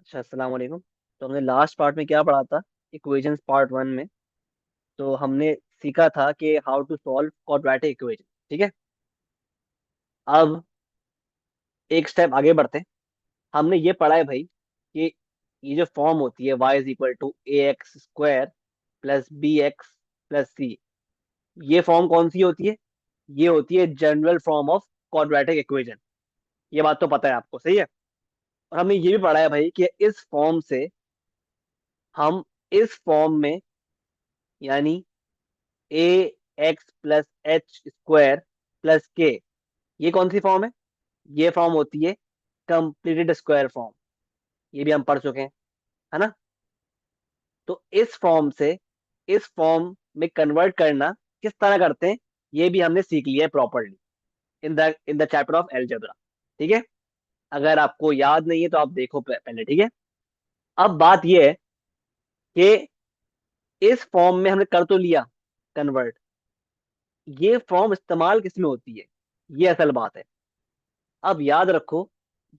अच्छा, अस्सलाम वालेकुम। तो हमने लास्ट पार्ट में क्या पढ़ा था? इक्वेशंस पार्ट वन में। तो हमने सीखा था कि how to solve quadratic equation. ठीक है। अब एक स्टेप आगे बढ़ते हैं। हमने ये पढ़ा है भाई कि ये जो फॉर्म होती है y is equal to a x square plus b x plus c, ये फॉर्म कौन सी होती है? ये होती है general form of quadratic equation. ये बात तो पता है आपको, सही है। और हमने ये भी पढ़ा है भाई कि इस फॉर्म से हम इस फॉर्म में, यानी a x plus h square plus k, ये कौन सी फॉर्म है? ये फॉर्म होती है कंप्लीटेड स्क्वायर फॉर्म। ये भी हम पढ़ चुके हैं, है ना। तो इस फॉर्म से इस फॉर्म में कन्वर्ट करना किस तरह करते हैं, ये भी हमने सीख लिया है properly in the chapter of algebra. ठीक है। अगर आपको याद नहीं है तो आप देखो पहले। ठीक है। अब बात ये है कि इस फॉर्म में हमने कर तो लिया कन्वर्ट, ये फॉर्म इस्तेमाल किस में होती है, ये असल बात है। अब याद रखो,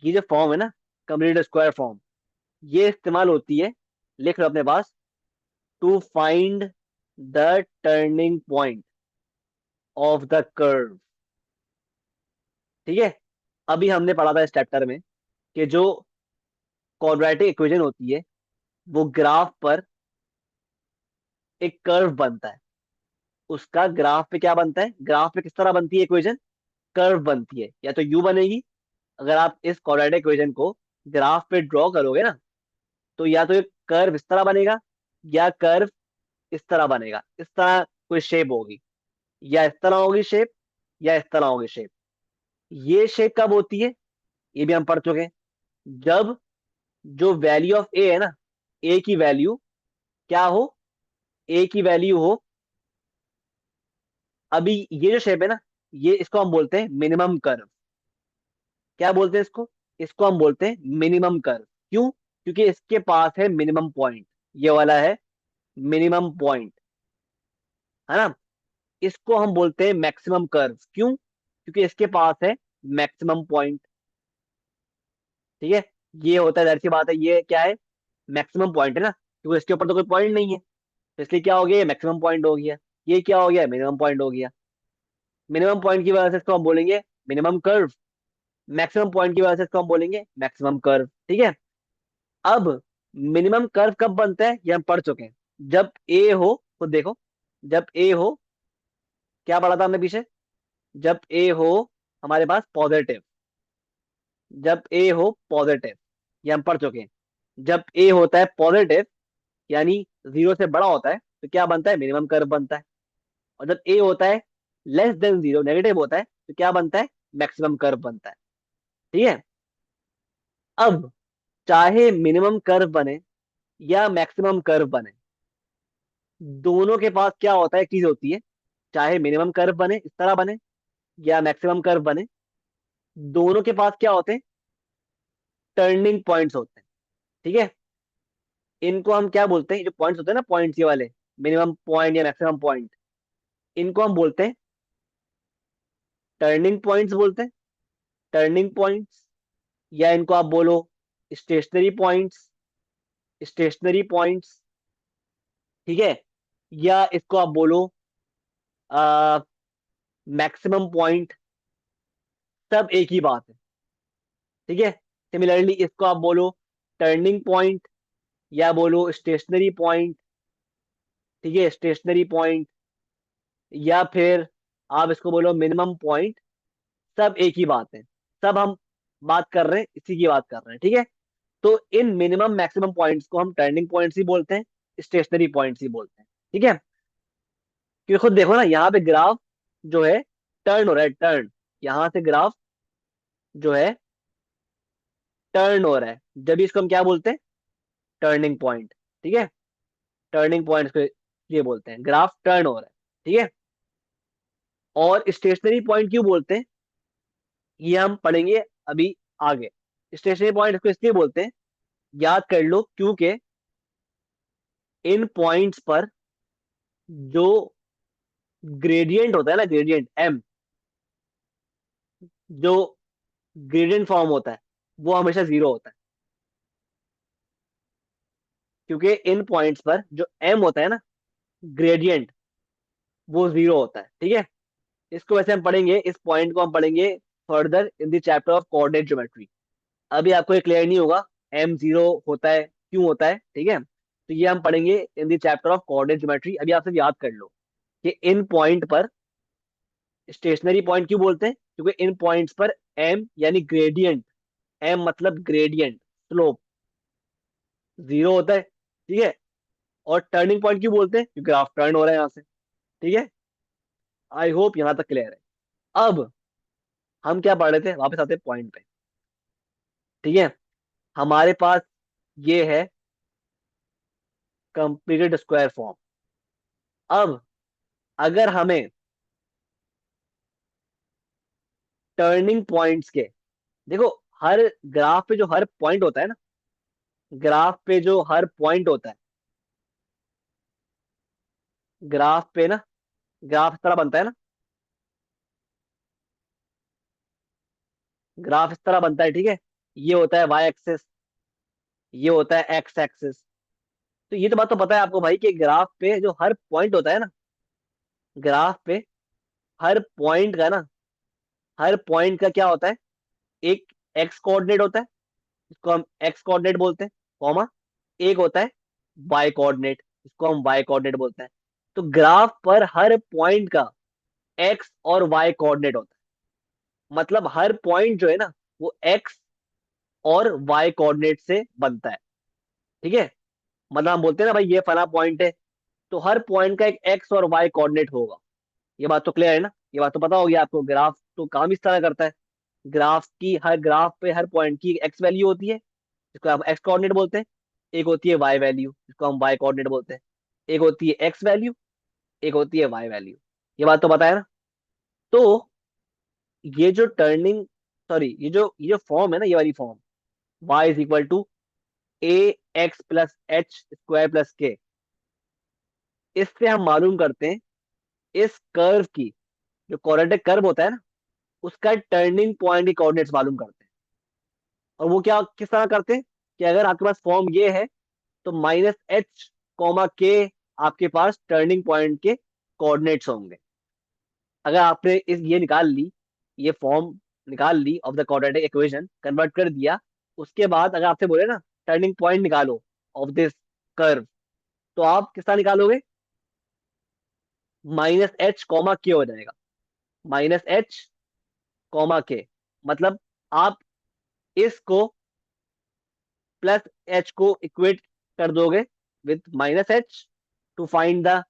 ये जो फॉर्म है ना, कंप्लीट स्क्वायर फॉर्म, ये इस्तेमाल होती है, लिख लो अपने पास, to find the turning point of the curve. ठीक है। अभी हमने पढ़ा था इस चैप्टर में कि जो क्वाड्रेटिक इक्वेशन होती है वो ग्राफ पर एक कर्व बनता है। उसका ग्राफ पे क्या बनता है, ग्राफ पे किस तरह बनती है इक्वेशन? कर्व बनती है, या तो यू बनेगी। अगर आप इस क्वाड्रेटिक इक्वेशन को ग्राफ पे ड्रॉ करोगे ना, तो या तो एक कर्व इस तरह बनेगा, या कर्व इस तरह बनेगा, इस तरह कोई शेप होगी, या इस तरह होगी शेप, या इस तरह होगी शेप। ये शेप कब होती है? ये भी हम पढ़ चुके हैं। जब जो वैल्यू ऑफ ए है ना, ए की वैल्यू क्या हो, ए की वैल्यू हो, अभी ये जो शेप है ना, ये इसको हम बोलते हैं मिनिमम कर्व। क्या बोलते हैं इसको? इसको हम बोलते हैं मिनिमम कर्व। क्यों? क्योंकि इसके पास है मिनिमम पॉइंट, ये वाला है मिनिमम पॉइंट, है ना। इसको हम बोलते हैं मैक्सिमम कर्व। क्यों? क्योंकि इसके पास है मैक्सिमम पॉइंट। ठीक है। ये होता है, जाहिर सी बात है, ये क्या है? मैक्सिमम पॉइंट है ना, क्योंकि इसके ऊपर तो कोई पॉइंट नहीं है, तो इसलिए क्या हो गया, ये मैक्सिमम पॉइंट हो गया। ये क्या हो गया, मिनिमम पॉइंट हो गया। मिनिमम पॉइंट की वजह से इसको हम बोलेंगे मिनिमम कर्व, मैक्सिमम पॉइंट की वजह से इसको हम बोलेंगे मैक्सिमम कर्व। ठीक है। अब मिनिमम कर्व कब बनता है, ये हम पढ़ चुके हैं। जब ए हो, खुद देखो, जब ए हो, क्या पढ़ा था हमने पीछे? जब ए हो हमारे पास पॉजिटिव, जब ए हो पॉजिटिव, ये हम पढ़ चुके हैं। जब ए होता है पॉजिटिव, यानी जीरो से बड़ा होता है, तो क्या बनता है, मिनिमम कर्व बनता है। और जब ए होता है लेस देन जीरो, नेगेटिव होता है, तो क्या बनता है, मैक्सिमम कर्व बनता है। ठीक है। अब चाहे मिनिमम कर्व बने या मैक्सिमम कर्व बने, दोनों के पास क्या होता है, एक चीज होती है, चाहे मिनिमम कर्व बने, इस तरह बने, या मैक्सिमम कर्व बने, दोनों के पास क्या होते हैं, टर्निंग पॉइंट्स होते हैं। ठीक है। इनको हम क्या बोलते हैं, जो पॉइंट्स होते हैं ना, पॉइंट्स ये वाले, मिनिमम पॉइंट या मैक्सिमम पॉइंट, इनको हम बोलते हैं टर्निंग पॉइंट्स बोलते हैं, टर्निंग पॉइंट्स। या इनको आप बोलो स्टेशनरी पॉइंट्स, स्टेशनरी पॉइंट्स। ठीक है। या इसको आप बोलो मैक्सिमम पॉइंट, सब एक ही बात है। ठीक है। सिमिलरली इसको आप बोलो टर्निंग पॉइंट, या बोलो स्टेशनरी पॉइंट। ठीक है, स्टेशनरी पॉइंट, या फिर आप इसको बोलो मिनिमम पॉइंट, सब एक ही बात है। सब हम बात कर रहे हैं, इसी की बात कर रहे हैं। ठीक है। तो इन मिनिमम मैक्सिमम पॉइंट्स को हम टर्निंग पॉइंट्स ही बोलते हैं, स्टेशनरी पॉइंट्स ही बोलते हैं। ठीक है। क्योंकि खुद देखो ना, यहाँ पे ग्राफ जो है टर्न हो रहा है, टर्न, यहाँ से ग्राफ जो है टर्न हो रहा है, जब इसको हम क्या बोलते हैं, टर्निंग पॉइंट। ठीक है। टर्निंग पॉइंट को ये बोलते हैं, ग्राफ टर्न हो रहा है। ठीक है। और स्टेशनरी पॉइंट क्यों बोलते हैं, ये हम पढ़ेंगे अभी आगे। स्टेशनरी पॉइंट इसको इसलिए बोलते हैं, याद कर लो, क्योंकि इन पॉइंट्स पर जो ग्रेडियंट होता है ना, ग्रेडियंट एम, जो ग्रेडियंट फॉर्म होता है, वो हमेशा जीरो होता है। क्योंकि इन पॉइंट्स पर जो एम होता है ना, ग्रेडियंट, वो जीरो होता है। ठीक है, इसको वैसे हम पढ़ेंगे, इस पॉइंट को हम पढ़ेंगे further in the chapter of coordinate geometry. अभी आपको ये क्लियर नहीं होगा एम जीरो होता है क्यों होता है। ठीक है, तो ये हम पढ़ेंगे in the chapter of coordinate geometry. अभी आप सिर्फ याद कर लो कि इन पॉइंट पर स्टेशनरी पॉइंट क्यों बोलते हैं, क्योंकि इन पॉइंट्स पर एम यानी ग्रेडियंट, एम मतलब ग्रेडियंट, स्लोप, जीरो होता है। ठीक है, और टर्निंग पॉइंट क्यों बोलते हैं, क्योंकि ग्राफ टर्न हो रहा है यहाँ से। ठीक है, आई होप यहाँ तक क्लियर है। अब हम क्या पढ़ रहे थे, वापस आते हैं पॉइंट पे। ठीक है, हमारे पास ये है कंप्लीटेड स्क्वायर फॉर्म। अब अगर हमें टर्निंग पॉइंट्स के, देखो, हर ग्राफ पे जो हर पॉइंट होता है ना, ग्राफ पे जो हर पॉइंट होता है, ग्राफ पे ना, ग्राफ इस तरह बनता है ना, ग्राफ इस तरह बनता है। ठीक है, ये होता है वाई एक्सिस, ये होता है एक्स एक्सिस। तो ये तो बात तो पता है आपको भाई कि ग्राफ पे जो हर पॉइंट होता है ना, ग्राफ पे हर पॉइंट का ना, हर पॉइंट का क्या होता है, एक एक्स कोऑर्डिनेट होता है, इसको हम एक्स कोऑर्डिनेट बोलते हैं, कॉमा, एक होता है वाई कोऑर्डिनेट, इसको हम वाई कोऑर्डिनेट बोलते हैं। तो ग्राफ पर हर पॉइंट का एक्स और वाई कोऑर्डिनेट होता है, मतलब हर पॉइंट जो है ना, वो एक्स और वाई कोऑर्डिनेट से बनता है। ठीक है, मतलब हम बोलते हैं ना भाई ये फला पॉइंट है, तो हर पॉइंट का एक एक्स और वाई कोऑर्डिनेट होगा। ये बात तो क्लियर है ना, ये बात तो पता होगी आपको, ग्राफ तो काम इस तरह करता है। ग्राफ की हर ग्राफ पे हर पॉइंट की एक्स वैल्यू होती है, जिसको हम एक्स कोऑर्डिनेट बोलते हैं, एक होती है वाई वैल्यू, जिसको हम वाई कोऑर्डिनेट बोलते हैं, एक होती है एक्स वैल्यू, एक होती है वाई वैल्यू। ये बात तो पता है ना। तो ये जो टर्निंग, सॉरी, ये जो फॉर्म है ना, ये वाली form, y is equal to a x plus h square plus k, इससे हम मालूम करते हैं इस कर्व की, जो क्वाड्रेटिक कर्व होता है ना, उसका टर्निंग पॉइंट की कोऑर्डिनेट्स मालूम करते हैं। और वो क्या किस तरह करते हैं, कि अगर आपके पास फॉर्म ये है, तो माइनस एच कॉमा के आपके पास टर्निंग पॉइंट के कोऑर्डिनेट्स होंगे। अगर आपने इस ये निकाल ली, ये फॉर्म निकाल ली of the quadratic equation, convert कर दिया, उसके बाद अगर आपसे बोले ना टर्निंग पॉइंट निकालो ऑफ दिस कर्व, तो आप किस तरह निकालोगे, माइनस एच कॉमा के हो जाएगा, माइनस एच कॉमा के, मतलब आप इसको प्लस एच को इक्वेट कर दोगे with minus H two find the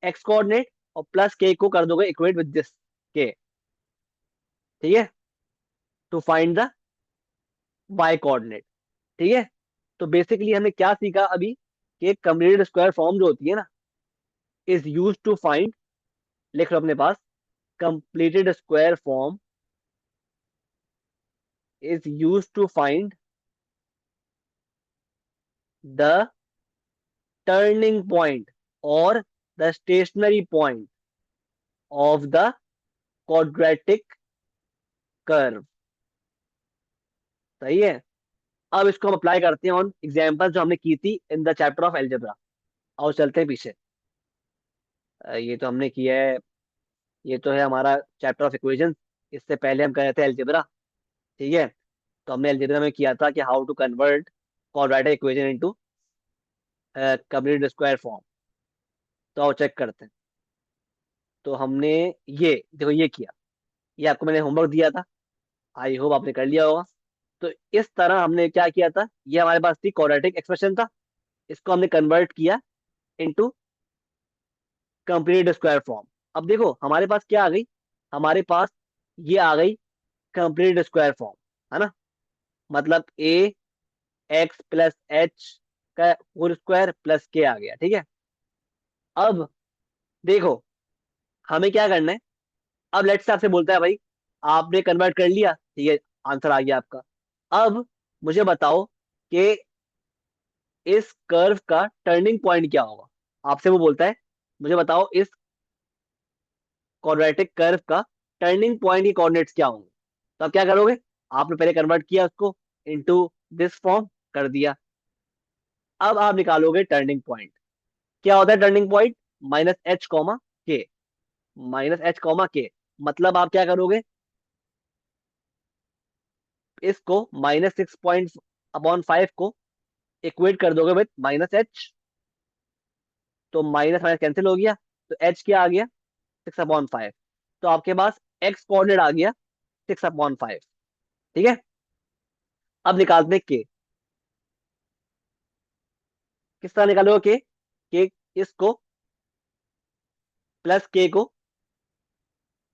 x coordinate, और प्लस के को कर दोगे इक्वेट विद दिस के। ठीक है, to find the y coordinate. ठीक है, तो बेसिकली हमने क्या सीखा अभी, कि कंप्लीटेड स्क्वायर फॉर्म जो होती है ना, इज यूज टू फाइंड, लिख लो अपने पास, completed square form is use to find the turning point और the stationary point of the quadratic curve. सही है, अब इसको हम अप्लाई करते हैं ऑन एग्जांपल जो हमने की थी in the chapter of algebra. और चलते हैं पीछे। ये तो हमने किया है, ये तो है हमारा चैप्टर ऑफ इक्वेशन। इससे पहले हम कर रहे थे एलजेब्रा। ठीक है, तो हमने एलजेब्रा में किया था कि how to convert quadratic equation into complete square form. तो आओ चेक करते हैं। तो हमने ये देखो ये किया, ये आपको मैंने होमवर्क दिया था, आई होप आपने कर लिया होगा। तो इस तरह हमने क्या किया था, ये हमारे पास थी क्वाड्रेटिक एक्सप्रेशन था, इसको हमने कन्वर्ट किया इनटू कंप्लीट स्क्वायर फॉर्म। अब देखो हमारे पास क्या आ गई, हमारे पास ये आ गई कंप्लीट स्क्वायर फॉर्म, है ना, मतलब ए एक्स प्लस एच का होल स्क्वायर प्लस के आ गया। ठीक है, अब देखो हमें क्या करना है। अब लेट्स से आपसे बोलता है भाई आपने कन्वर्ट कर लिया, ठीक है, आंसर आ गया आपका। अब मुझे बताओ कि इस कर्व का टर्निंग पॉइंट क्या होगा। आपसे वो बोलता है मुझे बताओ इस क्वाड्रेटिक कर्व का टर्निंग पॉइंट की कोऑर्डिनेट्स क्या होंगे। तो आप क्या करोगे, आपने पहले कन्वर्ट किया उसको इनटू दिस फॉर्म, कर दिया। अब आप निकालोगे टर्निंग पॉइंट। क्या होता है टर्निंग पॉइंट? -h, के। -h, के। मतलब आप क्या करोगे, इसको -6 अपॉन 5 को इक्वेट कर दोगे विथ -h। तो माइनस माइनस कैंसिल हो गया, तो h क्या आ गया? 6/5। तो आपके पास x कोऑर्डिनेट आ गया 6/5। ठीक है। अब निकालते हैं के। किस तरह निकालोगे के? इसको प्लस के को,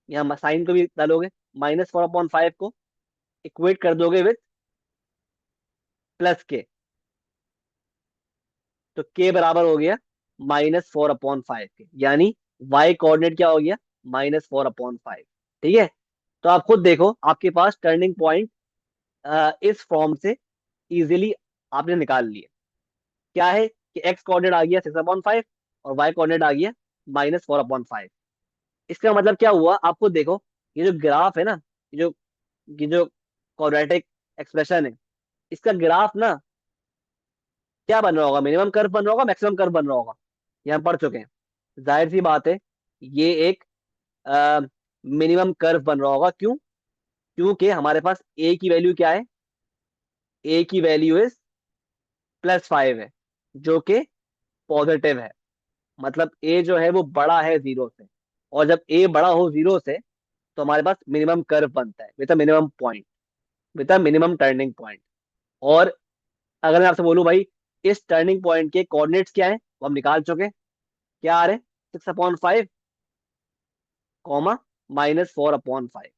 यहाँ साइन को भी डालोगे, -4/5 को इक्वेट कर दोगे विथ प्लस के। तो के बराबर हो गया -4/5 के, यानी y कोऑर्डिनेट क्या हो गया? -4/5। ठीक है। तो आप खुद देखो, आपके पास टर्निंग पॉइंट इस फॉर्म से इजीली आपने निकाल लिया। क्या है कि x कोऑर्डिनेट आ गया 6/5 और y कोऑर्डिनेट आ गया -4/5। इसका मतलब क्या हुआ, आपको देखो, ये जो ग्राफ है ना, ये जो क्वाड्रेटिक एक्सप्रेशन है, इसका ग्राफ ना क्या बन रहा होगा? मिनिमम कर्व बन रहा होगा, मैक्सिमम कर्व बन रहा होगा। ये हम पढ़ चुके हैं। जाहिर सी बात है, ये एक मिनिमम कर्व बन रहा होगा। क्यों? क्योंकि हमारे पास ए की वैल्यू क्या है? ए की वैल्यू इज +5 है, जो कि पॉजिटिव है। मतलब ए जो है वो बड़ा है जीरो से, और जब ए बड़ा हो जीरो से, तो हमारे पास मिनिमम कर्व बनता है with minimum point, with minimum turning point. और अगर मैं आपसे बोलूं भाई, इस टर्निंग पॉइंट के कोऑर्डिनेट्स क्या है, वो हम निकाल चुके हैं। क्या आ रहे हैं? 6/5, कॉमा -4/5।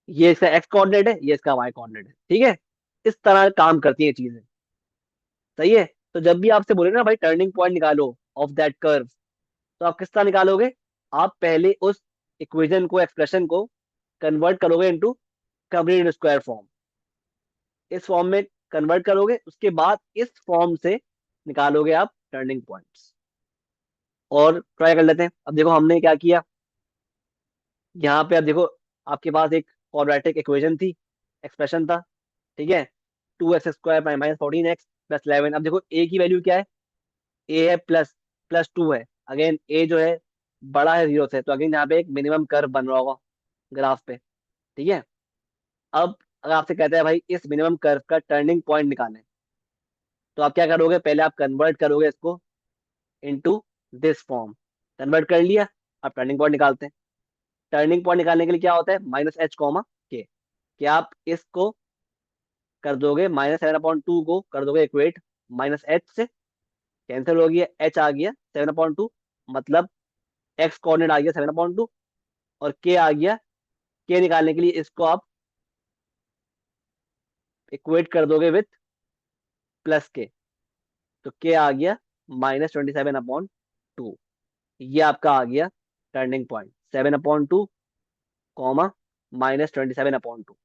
ये इसका एक्स कोऑर्डिनेट है, ये इसका वाई कोऑर्डिनेट है। ठीक है। इस तरह काम करती है चीजें। सही है। तो जब भी आपसे बोले ना भाई टर्निंग पॉइंट निकालो ऑफ दैट कर्व, तो आप किस तरह निकालोगे? आप पहले उस इक्वेशन को, एक्सप्रेशन को कन्वर्ट करोगे इनटू कंप्लीट स्क्वायर फॉर्म। इस फॉर्म में कन्वर्ट करोगे, उसके बाद इस फॉर्म से निकालोगे आप टर्निंग पॉइंट्स। और ट्राई कर लेते हैं। अब देखो हमने क्या किया, यहाँ पे अब देखो, आपके पास एक क्वाड्रेटिक इक्वेशन थी, एक्सप्रेशन था। ठीक है। 2x² -14x + 11। अब देखो ए की वैल्यू क्या है? ए है +2 है। अगेन ए जो है बड़ा है जीरो से, तो अगेन यहाँ पे एक मिनिमम कर्व बन रहा होगा ग्राफ पे। ठीक है। अब अगर आपसे कहता है भाई इस मिनिमम कर्व का टर्निंग पॉइंट निकालना है, तो आप क्या करोगे? पहले आप कन्वर्ट करोगे इसको इनटू दिस फॉर्म। कन्वर्ट कर लिया, आप टर्निंग पॉइंट निकालते हैं। टर्निंग पॉइंट निकालने के लिए क्या होता है? -h, के आप इसको कर दोगे, -7/2 को कर दोगे इक्वेट -h से, कैंसिल हो गया, h आ गया 7/2। मतलब x कोऑर्डिनेट आ गया 7/2, और k आ गया। k निकालने के लिए इसको आप इक्वेट कर दोगे विथ +k। तो k आ गया -27/2। ये आपका आ गया टर्निंग पॉइंट, 7/2, कॉमा -27/2।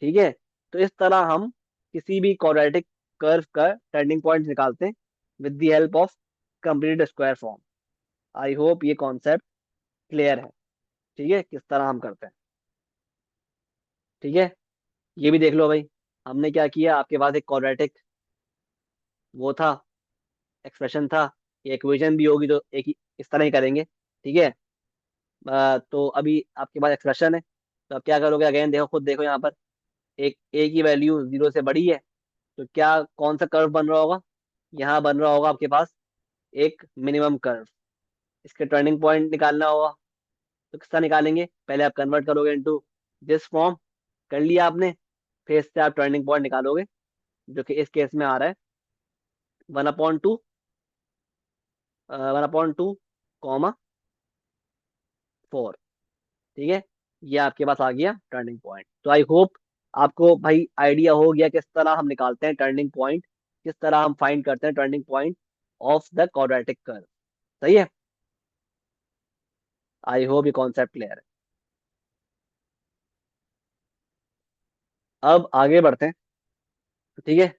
ठीक है। तो इस तरह हम किसी भी क्वाड्रेटिक कर्व का टर्निंग पॉइंट निकालते हैं with the help of complete square form. I hope ये कॉन्सेप्ट क्लियर है। ठीक है, किस तरह हम करते हैं। ठीक है। ये भी देख लो भाई, हमने क्या किया, आपके पास एक क्वाड्रेटिक वो था, एक्सप्रेशन था। ये इक्वेशन भी होगी तो एक ही इस तरह ही करेंगे। ठीक है। तो अभी आपके पास एक्सप्रेशन है, तो आप क्या करोगे? अगेन देखो, खुद देखो यहाँ पर, एक ए की वैल्यू जीरो से बड़ी है, तो क्या कौन सा कर्व बन रहा होगा? यहाँ बन रहा होगा आपके पास एक मिनिमम कर्व। इसके टर्निंग पॉइंट निकालना होगा, तो किसका निकालेंगे? पहले आप कन्वर्ट करोगे इनटू दिस फॉर्म, कर लिया आपने। फिर इससे आप टर्निंग पॉइंट निकालोगे, जो कि इस केस में आ रहा है 1/2, 1/2, 4। ठीक है। ये आपके पास आ गया टर्निंग पॉइंट। तो आई होप आपको भाई आइडिया हो गया किस तरह हम निकालते हैं टर्निंग पॉइंट, किस तरह हम फाइंड करते हैं turning point of the quadratic curve. सही है। आई होप ये कॉन्सेप्ट क्लियर है। अब आगे बढ़ते हैं। ठीक है।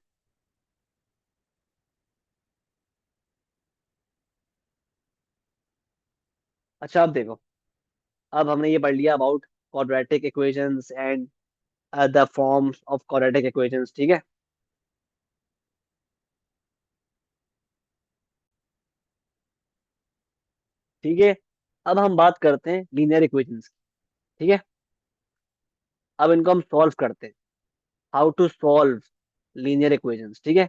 अच्छा अब देखो, अब हमने ये पढ़ लिया about quadratic equations and the forms of quadratic equations. ठीक है। ठीक है। अब हम बात करते हैं लीनियर इक्वेशंस की। ठीक है। अब इनको हम सॉल्व करते हैं। How to solve linear equations. ठीक है।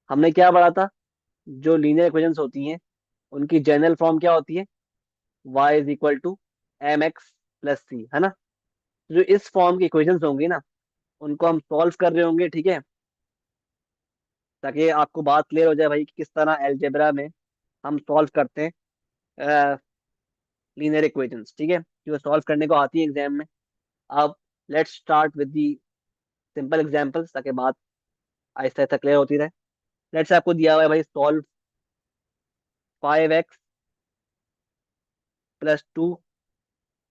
हमने क्या पढ़ा था? जो लीनियर इक्वेशंस होती हैं उनकी जनरल फॉर्म क्या होती है? y is equal to m x plus c, है ना? जो इस फॉर्म की इक्वेशंस होंगी ना, उनको हम सॉल्व कर रहे होंगे। ठीक है। ताकि आपको बात क्लियर हो जाए भाई कि किस तरह एलजेब्रा में हम सॉल्व करते हैं लीनियर इक्वेशंस। ठीक है, जो सॉल्व करने को आती है एग्जाम में। अब let's start with the simple examples, ताकि बात आहिस्ता आहिस्ता क्लियर होती रहे। लेट्स आपको दिया हुआ है भाई, solve 5x plus 2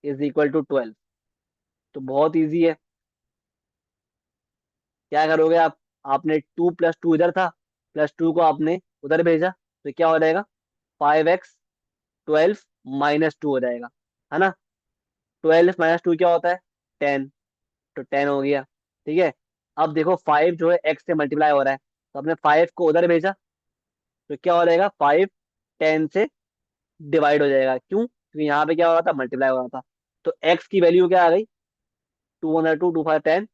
is equal to 12। तो बहुत इजी है। क्या करोगे आप? आपने 2 + 2 इधर था, +2 को आपने उधर भेजा, तो क्या हो जाएगा? 5x 12 -2 हो जाएगा, है ना? 12 - 2 क्या होता है? 10। तो 10 हो गया। ठीक है। अब देखो 5 जो है x से मल्टीप्लाई हो रहा है, तो आपने 5 को उधर भेजा, तो क्या हो जाएगा? 5 10 से डिवाइड हो जाएगा। क्यों? क्योंकि यहाँ पे क्या हो रहा था? मल्टीप्लाई हो रहा था। तो x की वैल्यू क्या आ गई? 2 × 2 2 5 10।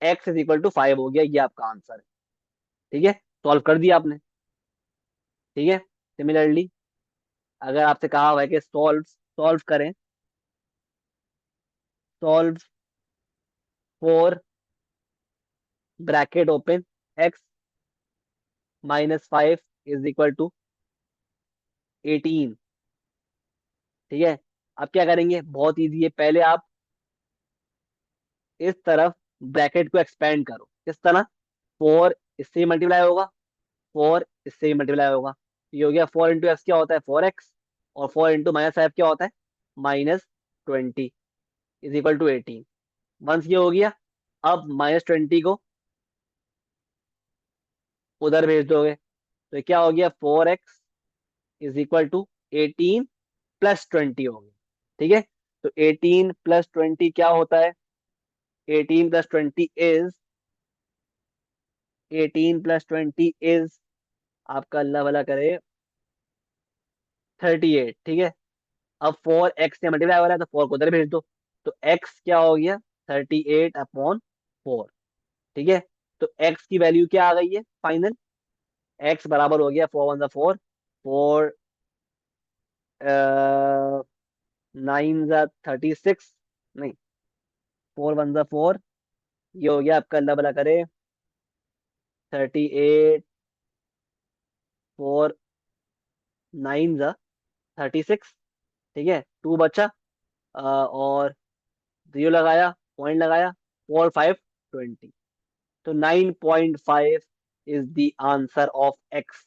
x इज इक्वल टू 5 हो गया। ये आपका आंसर है। ठीक है। सॉल्व कर दिया आपने। ठीक है। सिमिलरली अगर आपसे कहा हुआ है कि सॉल्व सॉल्व करें, solve four bracket open x -5 is equal to 18। ठीक है। अब क्या करेंगे? बहुत इजी है। पहले आप इस तरफ ब्रैकेट को एक्सपेंड करो। किस तरह? 4 इससे ही मल्टीप्लाई होगा, 4 इससे ही मल्टीप्लाई होगा। ये हो गया 4 × x क्या होता है? 4x। और 4 × -5 क्या होता है? -20 इज इक्वल टू 18। वंस ये हो गया, अब -20 को उधर भेज दोगे, तो क्या हो गया? 4x इज इक्वल टू 18 + 20 हो गया। ठीक है। तो 18 + 20 क्या होता है? 18 + 20 इज 18 + 20 इज आपका, अल्लाह भला करे, 38। ठीक है। अब 4x से मल्टीप्लाई हो रहा है, तो 4 को उधर भेज दो, तो x क्या हो गया? 38/4। ठीक है। तो x की वैल्यू क्या आ गई है फाइनल? x बराबर हो गया 4 × 1 = 4, 4 9 × 36, नहीं, 4 × 1 = 4। ये हो गया आपका, अल्लाह भला करे, 38, 4 9 × 36। ठीक है। 2 बचा, और 0 लगाया, पॉइंट लगाया, 4 5 20। तो 9.5 is the answer of x.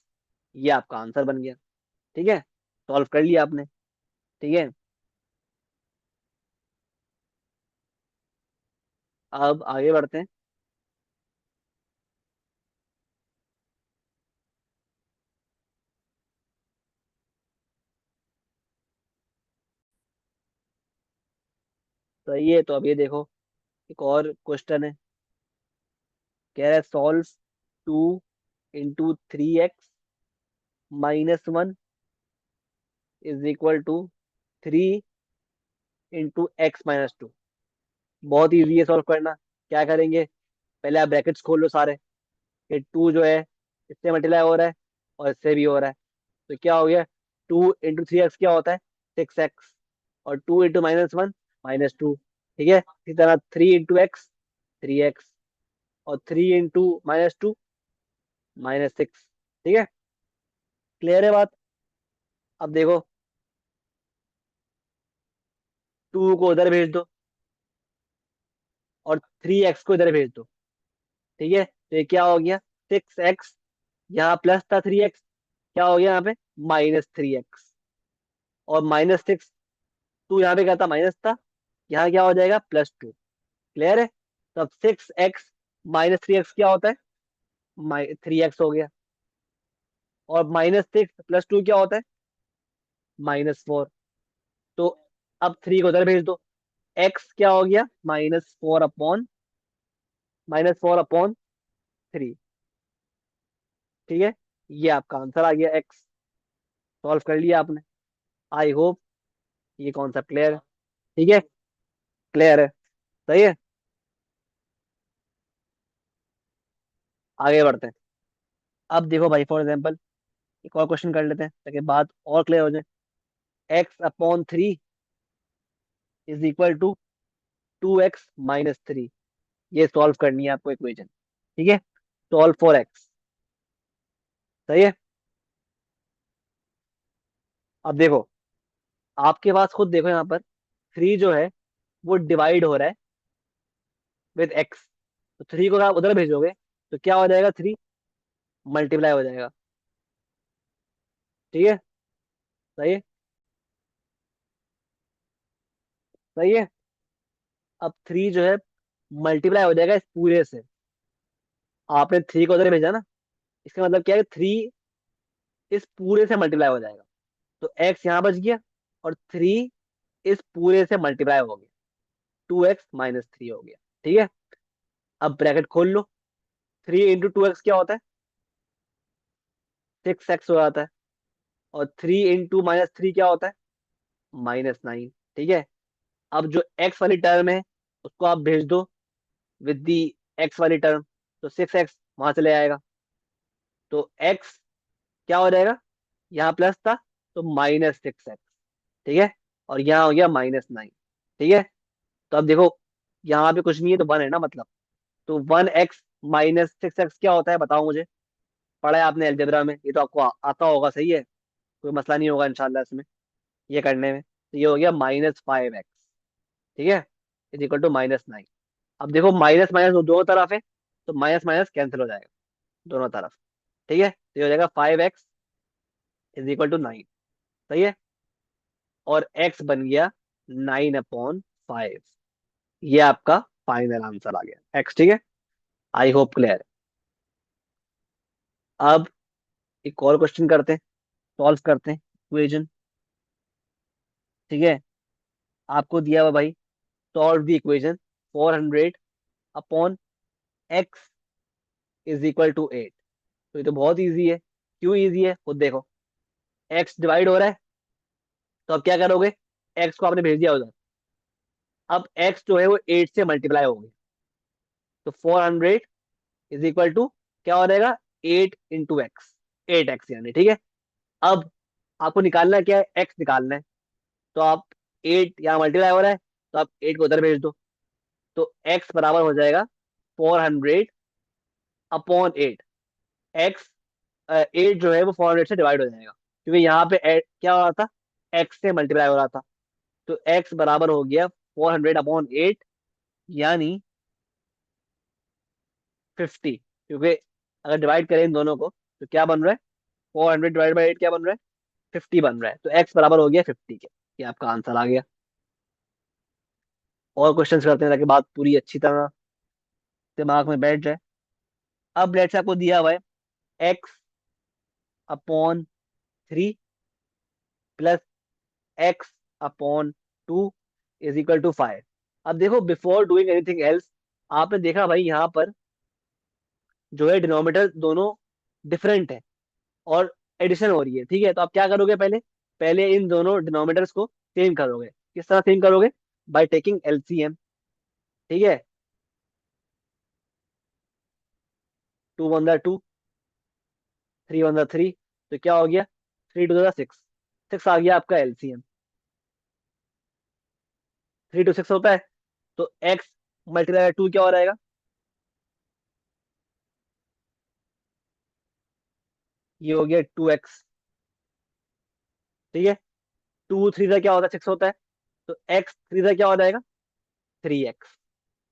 ये आपका आंसर बन गया। ठीक है। सॉल्व कर लिया आपने। ठीक है। अब आगे बढ़ते हैं। तो ये तो अब ये देखो, एक और क्वेश्चन है। कह रहा है solve 2 × 3x - 1 is equal to 3 × x - 2। बहुत इजी है सॉल्व करना। क्या करेंगे? पहले आप ब्रैकेट्स खोल लो सारे। ये 2 जो है इससे मल्टीप्लाई हो रहा है, और इससे भी हो रहा है, तो क्या हो गया? 2 × 3x क्या होता है? 6x। और 2 × -1 -2। ठीक है। इसी तरह 3 × x 3x। और 3 × -2 -6। ठीक है। क्लियर है बात? अब देखो, 2 को उधर भेज दो, और 3x को इधर भेज दो। ठीक है। तो ये क्या हो गया? 6x। यहाँ प्लस था 3x, क्या हो गया यहाँ पे? -3x। और -6, 2 यहाँ पे क्या था? माइनस था, यहाँ क्या हो जाएगा? +2। क्लियर है? तो अब 6x -3x क्या होता है? 3x हो गया। और -6 + 2 क्या होता है? -4। तो अब 3 को उधर भेज दो, x क्या हो गया? -4/3। ठीक है। ये आपका आंसर आ गया, x। सॉल्व कर लिया आपने। आई होप ये कॉन्सेप्ट क्लियर है। ठीक है, क्लियर है। सही है। आगे बढ़ते हैं। अब देखो भाई, फॉर एग्जाम्पल एक और क्वेश्चन कर लेते हैं ताकि बात और क्लियर हो जाए। x/3 is equal to 2x - 3। ये सॉल्व करनी है आपको इक्वेशन। ठीक है, सॉल्व फॉर x। सही है। अब देखो, आपके पास खुद देखो यहाँ पर 3 जो है वो डिवाइड हो रहा है विद x। तो 3 को अगर आप उधर भेजोगे तो क्या हो जाएगा, 3 मल्टीप्लाई हो जाएगा। ठीक है। सही है। सही है। अब 3 जो है मल्टीप्लाई हो जाएगा इस पूरे से। आपने 3 को उधर भेजा ना, इसका मतलब क्या है, 3 इस पूरे से मल्टीप्लाई हो जाएगा। तो x यहाँ बच गया और 3 इस पूरे से मल्टीप्लाई हो गया, 2x - 3 हो गया। ठीक है। अब ब्रैकेट खोल लो। 3 × 2x क्या होता है, 6x हो जाता है। और 3 × - 3 क्या होता है, -9। ठीक है। अब जो x वाली टर्म है उसको आप भेज दो विद दी x वाली टर्म, तो 6x वहां चले आएगा। तो x क्या हो जाएगा, यहाँ प्लस था तो -6x। ठीक है। और यहाँ हो गया -9। ठीक है। तो अब देखो, यहाँ पे कुछ नहीं है तो 1 है ना, मतलब तो 1x - 6x क्या होता है बताओ मुझे। पढ़ा है आपने अलजेब्रा में, ये तो आपको आता होगा। सही है, कोई मसला नहीं होगा इंशाल्लाह इसमें, ये करने में। तो ये हो गया -5x। ठीक है, इज इक्वल टू -9। अब देखो माइनस माइनस दोनों तरफ है, तो माइनस माइनस कैंसिल हो जाएगा दोनों तरफ। ठीक है, तो ये हो जाएगा 5x = 9। सही है। और x बन गया 9/5। ये आपका फाइनल आंसर आ गया x। ठीक है, आई होप क्लियर है। अब एक और क्वेश्चन करते हैं, सॉल्व करते हैं इक्वेशन। ठीक है, आपको दिया हुआ भाई, सॉल्व द इक्वेशन 400/x = 8। तो ये तो बहुत इजी है। क्यों इजी है खुद देखो, x डिवाइड हो रहा है, तो अब क्या करोगे, x को आपने भेज दिया उधर। अब x जो है वो 8 से मल्टीप्लाई हो गया, तो 400 = क्या हो जाएगा, 8 × x, 8x यानी। ठीक है। अब आपको निकालना है क्या है, x निकालना है। तो आप 8 यहाँ मल्टीप्लाई हो रहा है, तो आप 8 को उधर भेज दो। तो x बराबर हो जाएगा 400/8। x 8 जो है वो 400 से डिवाइड हो जाएगा, क्योंकि यहाँ पे क्या हो रहा था, x से मल्टीप्लाई हो रहा था। तो x बराबर हो गया 400/8, यानी 50। क्योंकि अगर डिवाइड करें इन दोनों को तो क्या बन रहा है, 400/8 क्या बन रहा है, 50 बन रहा है। तो x बराबर हो गया 50 के। ये आपका आंसर आ गया। और क्वेश्चंस करते हैं ताकि बात पूरी अच्छी तरह दिमाग में बैठ जाए। अब लेट्स से आपको दिया हुआ है x/3 plus x/2 is equal to 5। अब देखो, बिफोर डूइंग एनीथिंग एल्स, आपने देखा भाई यहाँ पर जो है डिनोमिनेटर दोनों डिफरेंट है और एडिशन हो रही है। ठीक है, तो आप क्या करोगे, पहले पहले इन दोनों डिनोमिनेटर्स को सेम करोगे। किस तरह सेम करोगे, बाय टेकिंग एलसीएम। ठीक है, 2 × 2, 3 × 3, तो क्या हो गया, 3 × 2 = 6। 6 आ गया आपका एलसीएम। 3 × 6 होता है, तो x × 2 क्या हो जाएगा, ये हो गया 2x। ठीक है, 2 × 3 क्या होता है, 6 होता है, तो x 3 क्या हो जाएगा, 3x।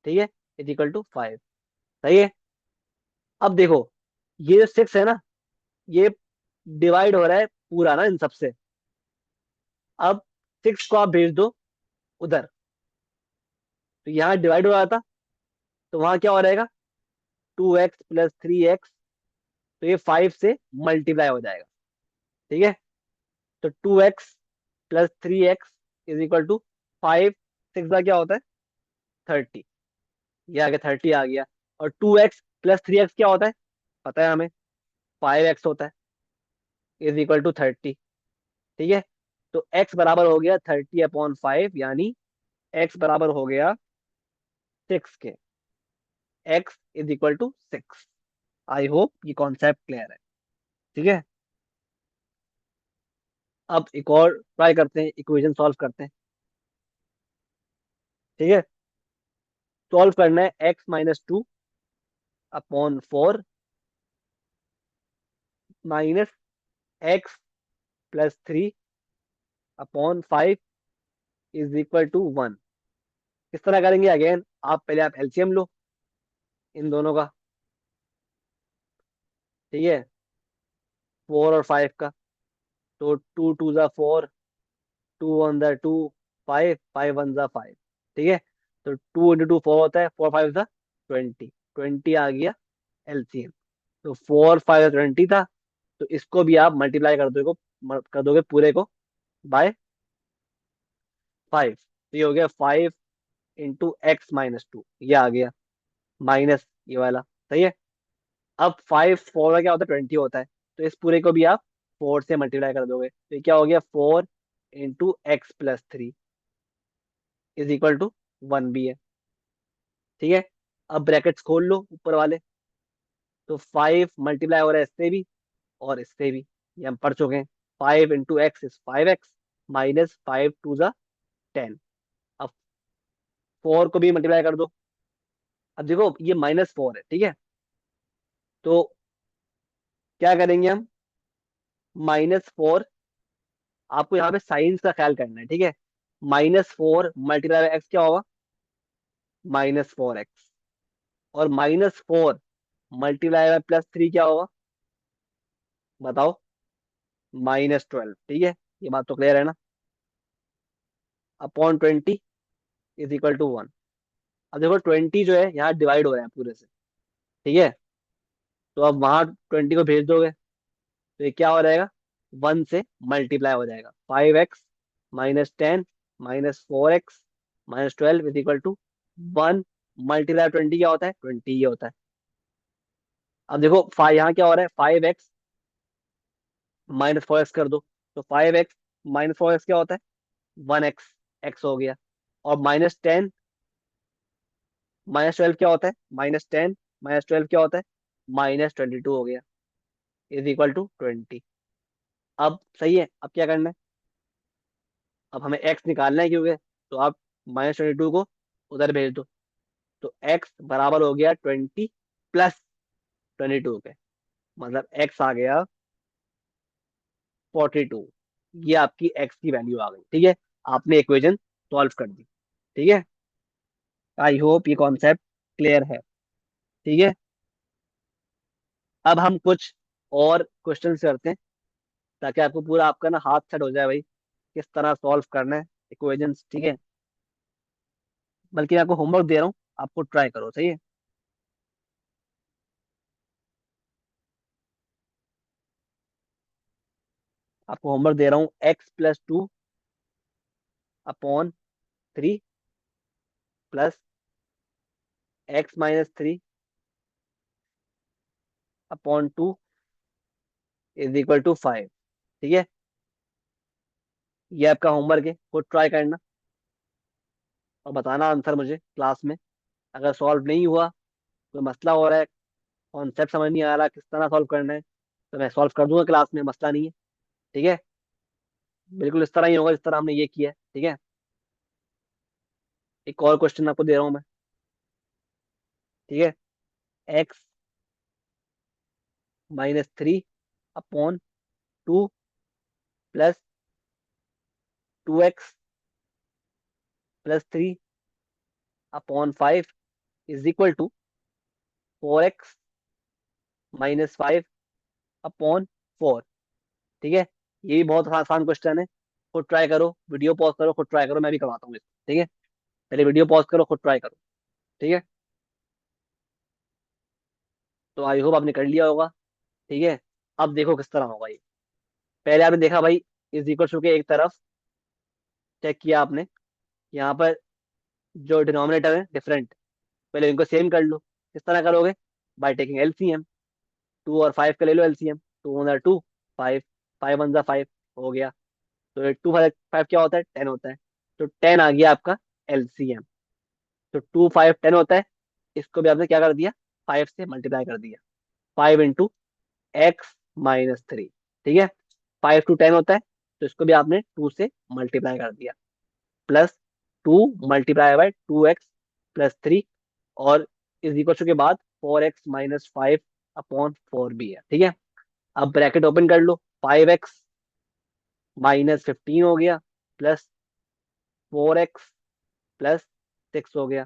ठीक है, इज इक्वल टू 5। सही है। अब देखो, ये जो 6 है ना, ये डिवाइड हो रहा है पूरा ना इन सबसे। अब 6 को आप भेज दो उधर, तो यहाँ डिवाइड हो रहा था, तो वहां क्या हो जाएगा, 2x + 3x। तो ये 5 से मल्टीप्लाई हो जाएगा। ठीक है, तो 2x + 3x = 5। 6 का क्या होता है, 30। ये आ गया, 30 आ गया। और 2x + 3x क्या होता है, पता है हमें, 5x होता है, इज इक्वल टू 30। ठीक है। तो x बराबर हो गया 30/5, यानी x बराबर हो गया 6 के। x is equal to 6। I hope ये कॉन्सेप्ट क्लियर है। ठीक है। अब एक और ट्राई करते हैं, इक्वेशन सॉल्व करते हैं। ठीक है। सॉल्व करना है x-2/4 minus x+3/5 is equal to 1। किस तरह करेंगे? अगेन आप एलसीएम लो इन दोनों का। ठीक है। 4 और 5 का। तो 2 2 ज़ा 4, 2 1 ज़ा 2, 5 5 1 ज़ा 5। ठीक है। तो 2 × 2 4 होता है, 4 5 ज़ा 20, 20 आ गया एलसीएम। तो 4 5 20 था। तो इसको भी आप मल्टीप्लाई कर दोगे पूरे को बाय 5। तो ये हो गया 5 × x-2, ये आ गया माइनस ये वाला। सही है। अब 5 4 का क्या होता है? 20 होता है। तो इस पूरे को भी आप 4 से मल्टीप्लाई कर दोगे, तो ये क्या हो गया? 4 × x+3 इज इक्वल टू 1 भी है। ठीक है। अब ब्रैकेट्स खोल लो ऊपर वाले। तो 5 मल्टीप्लाई हो रहा है इससे भी और इससे भी, ये हम पढ़ चुके हैं। 5 × x इज 5x माइनस 5 2 ज़ा 10। अब 4 को भी मल्टीप्लाई कर दो। अब देखो ये -4 है। ठीक है। तो क्या करेंगे हम? -4, आपको यहाँ पे साइंस का ख्याल करना है। ठीक है। -4 मल्टीप्लाई बाय एक्स क्या होगा? -4x। और -4 मल्टीप्लाई बाय +3 क्या होगा? बताओ। -12। ठीक है। ये बात तो क्लियर है ना? Upon 20 is equal to 1। अब देखो 20 जो है यहाँ डिवाइड हो रहा है पूरे से। ठीक है। तो अब वहां 20 को भेज दोगे तो ये क्या हो जाएगा? 1 से मल्टीप्लाई हो जाएगा। 5x-10 -4x-12 is equal to 1 multiply 20 क्या होता है? 20 ये होता है। अब देखो यहाँ क्या हो रहा है? 5x -4x कर दो। तो 5x-4x क्या होता है? 1x, x हो गया। और -12 क्या होता है? -10 -12 क्या होता है? -22 हो गया, इज इक्वल टू 20। अब सही है। अब क्या करना है? अब हमें x निकालना है क्योंकि, तो आप -22 को उधर भेज दो। तो x बराबर हो गया 20 + 22 के। मतलब x आ गया 42। ये आपकी x की वैल्यू आ गई। ठीक है। आपने इक्वेशन सॉल्व कर दी। ठीक है। आई होप ये कॉन्सेप्ट क्लियर है। ठीक है। अब हम कुछ और क्वेश्चन करते हैं, ताकि आपको पूरा आपका ना हाथ सेट हो जाए भाई, किस तरह सॉल्व करना है इक्वेशंस। ठीक है। बल्कि मैं आपको होमवर्क दे रहा हूँ, आपको ट्राई करो। सही है। आपको होमवर्क दे रहा हूँ। x+2/3 plus x-3/2 is equal to 5। ठीक है। ये आपका होमवर्क है, खुद ट्राई करना और बताना आंसर मुझे क्लास में। अगर सॉल्व नहीं हुआ, कोई मसला हो रहा है, कॉन्सेप्ट समझ नहीं आ रहा किस तरह सॉल्व करना है, तो मैं सॉल्व कर दूंगा क्लास में, मसला नहीं है। ठीक है। बिल्कुल इस तरह ही होगा जिस तरह हमने ये किया है। ठीक है। एक और क्वेश्चन आपको दे रहा हूँ मैं। ठीक है। x-3/2 plus 2x+3/5 is equal to 4x-5/4। ठीक है। ये भी बहुत आसान क्वेश्चन है। खुद ट्राई करो, वीडियो पॉज करो, खुद ट्राई करो, मैं भी करवाता हूँ इसको। ठीक है। पहले वीडियो पॉज करो, खुद ट्राई करो। ठीक है। तो आई होप आपने कर लिया होगा। ठीक है। अब देखो किस तरह होगा ये। पहले आपने देखा भाई, इज इक्वल टू के एक तरफ चेक किया आपने, यहाँ पर जो डिनोमिनेटर है डिफरेंट, पहले इनको सेम कर लो। किस तरह करोगे? By taking LCM. 2 और 5 का ले लो एलसीएम। 2 1 2, 5 5 1 5 हो गया। तो 8 2 5 क्या होता है, 10 होता है। तो 10 आ गया आपका एलसीएम। तो 2 5 10 होता है। इसको भी आपने क्या कर दिया, 5 से मल्टीप्लाई कर दिया। 5 × x - 3, ठीक है। 5 to 10 होता है, तो इसको भी आपने 2 से मल्टीप्लाई कर दिया। +2 × 2x + 3, और इज इक्वल के बाद 4x - 5/4 भी है, ठीक है। अब ब्रैकेट ओपन कर लो। 5x - 15 हो गया, +4x + 6 हो गया,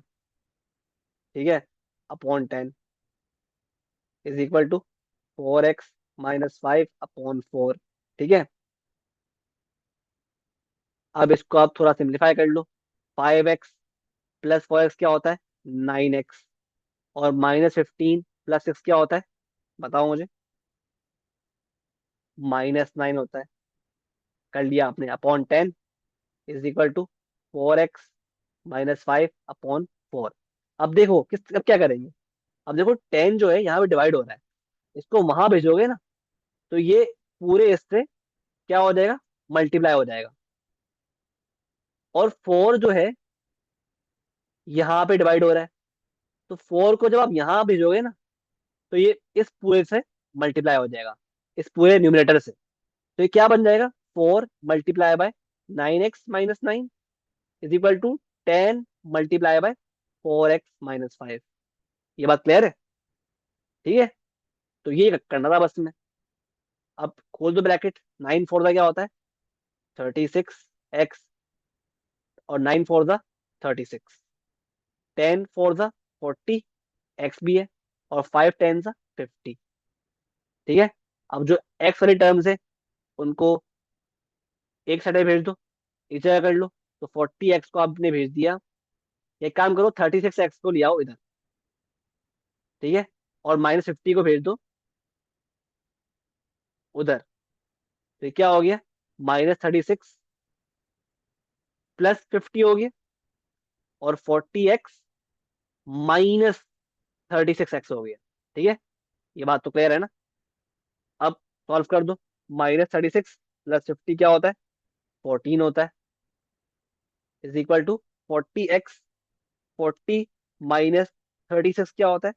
ठीक है, upon 10 is equal to 4x - 5/4, ठीक है। अब इसको आप थोड़ा सिंप्लीफाई कर लो। 5x + 4x क्या होता है, 9x। और -15 + 6 क्या होता है, बताओ मुझे, -9 होता है। कर लिया आपने, upon 10 is equal to 4x - 5/4। अब देखो किस, अब क्या करेंगे। अब देखो 10 जो है यहाँ पे डिवाइड हो रहा है, इसको वहां भेजोगे ना, तो ये पूरे इससे क्या हो जाएगा, मल्टीप्लाई हो जाएगा। और 4 जो है यहाँ पे डिवाइड हो रहा है, तो 4 को जब आप यहाँ भेजोगे ना, तो ये इस पूरे से मल्टीप्लाई हो जाएगा, इस पूरे न्यूमरेटर से। तो ये क्या बन जाएगा, 4 × 9x - 9 is equal to 10 × 4x - 5। ये बात क्लियर है, ठीक है। तो ये करना था बस में। अब खोल दो ब्रैकेट। 9 4 क्या होता है, 36x, और 9 4 36। 10 4 40, एक्स भी है, और 5 10 50, ठीक है। अब जो एक्स वाली टर्म्स है उनको एक साइड में भेज दो, इस जगह कर लो। तो 40x को आपने भेज दिया। एक काम करो, 36x को ले आओ इधर, ठीक है, और -50 को भेज दो उधर। तो ये क्या हो गया, -36 + 50 हो गया, और 40x -36x हो गया, ठीक है। ये बात तो क्लियर है ना। अब सॉल्व कर दो। -36 + 50 क्या होता है, 14 होता है, इज इक्वल टू 40x। 40 - 36 क्या होता है,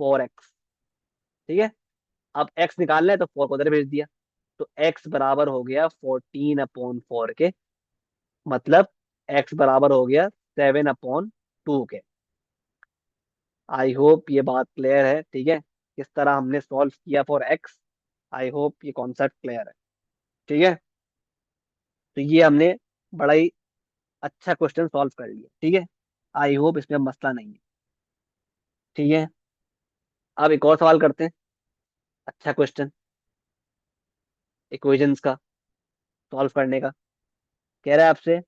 4x, ठीक है। अब x निकालना है तो 4 को उधर भेज दिया। तो x बराबर हो गया 14/4 के, मतलब x बराबर हो गया 7/2 के। आई होप ये बात क्लियर है, ठीक है, किस तरह हमने सॉल्व किया फॉर x। आई होप ये कॉन्सेप्ट क्लियर है, ठीक है। तो ये हमने बड़ा ही अच्छा क्वेश्चन सॉल्व कर लिया, ठीक है। आई होप इसमें मसला नहीं है, ठीक है। अब एक और सवाल करते हैं, अच्छा क्वेश्चन इक्वेशंस का सॉल्व करने का। कह रहा है आपसे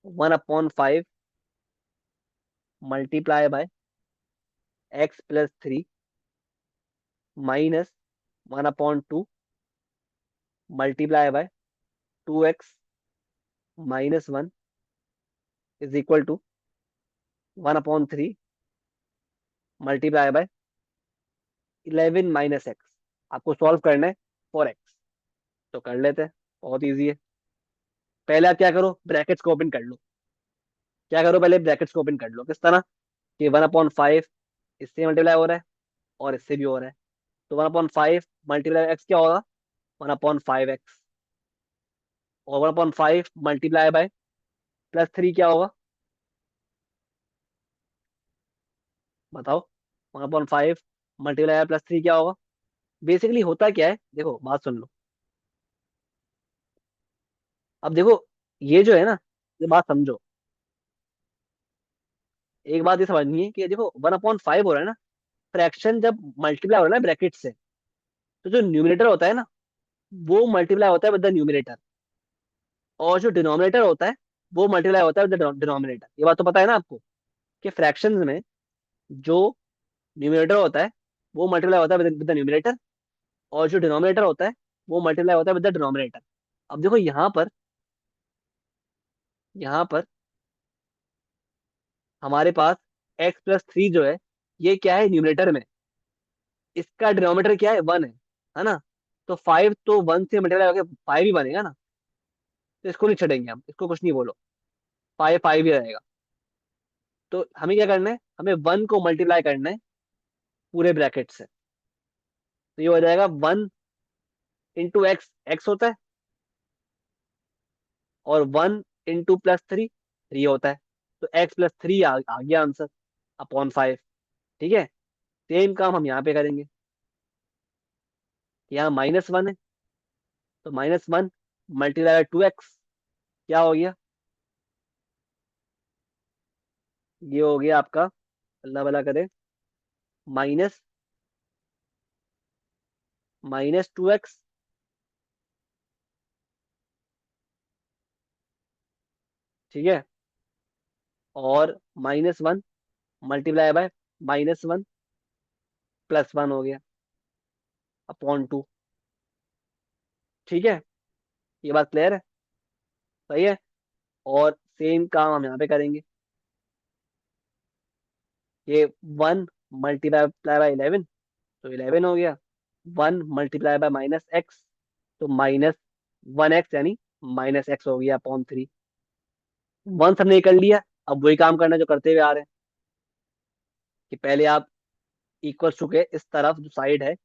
1/5 multiply by x + 3 -1/2 multiply by 2x - 1 is equal to 1/3 multiply by 11 - x। आपको सॉल्व करना है फॉर x। तो कर लेते हैं, बहुत इजी है। पहले आप क्या करो, ब्रैकेट्स को ओपन कर लो। क्या करो, पहले ब्रैकेट्स को ओपन कर लो। किस तरह कि 1/5 इससे मल्टीप्लाई हो रहा है और इससे भी हो रहा है। तो 1/5 मल्टीप्लाई एक्स क्या होगा, 1/5x। और 1/5 मल्टीप्लाई बाय +3 क्या होगा, बताओ। 1/5 मल्टीप्लाई बाय +3 क्या होगा। बेसिकली होता क्या है, देखो बात सुन लो। अब देखो, ये जो है ना, ये बात समझो। एक बात ये समझनी है कि देखो 1/5 हो रहा है ना, फ्रैक्शन जब मल्टीप्लाई हो रहा है ना ब्रैकेट से, तो जो न्यूमिनेटर होता है ना, वो मल्टीप्लाई होता है विद द न्यूमिनेटर। और जो डिनोमिनेटर होता है वो मल्टीप्लाई होता है विद द डिनोमिनेटर। ये बात तो पता है ना आपको, कि फ्रैक्शंस में जो न्यूमिनेटर होता है वो मल्टीप्लाई होता है विद द न्यूमिनेटर, और जो डिनोमिनेटर होता है वो मल्टीप्लाई होता है विद द डिनोमिनेटर। अब देखो यहाँ पर हमारे पास x + 3 जो है, ये क्या है, न्यूमिनेटर में। इसका डिनोमिनेटर क्या है, 1 है ना। तो 5 तो 1 से मल्टीप्लाई होकर 5 ही बनेगा ना। तो इसको नहीं छेड़ेंगे हम, इसको कुछ नहीं बोलो, फाइव फाइव ही रहेगा। तो हमें क्या करना है, हमें वन को मल्टीप्लाई करना है पूरे ब्रैकेट से। तो ये हो जाएगा वन इंटू एक्स, एक्स होता है, और one into plus three, three होता है। तो एक्स प्लस थ्री आ गया आंसर, अपॉन फाइव। ठीक है। सेम काम हम यहाँ पे करेंगे। यहाँ माइनस वन है, तो minus one multiply by two x, क्या हो गया, ये हो गया आपका, अल्लाह भला करे, माइनस माइनस टू एक्स। ठीक है। और minus one multiply by minus one plus one हो गया, अपॉन टू। ठीक है। ये बात क्लियर है, सही है। और सेम काम हम यहाँ पे करेंगे। ये वन मल्टीप्लाई बाय इलेवन, तो इलेवन हो गया। One multiply by minus x, तो माइनस वन एक्स, यानी माइनस एक्स हो गया अपॉन थ्री। वन हमने कर लिया। अब वही काम करना जो करते हुए आ रहे हैं, कि पहले आप इक्वल टू के इस तरफ जो साइड है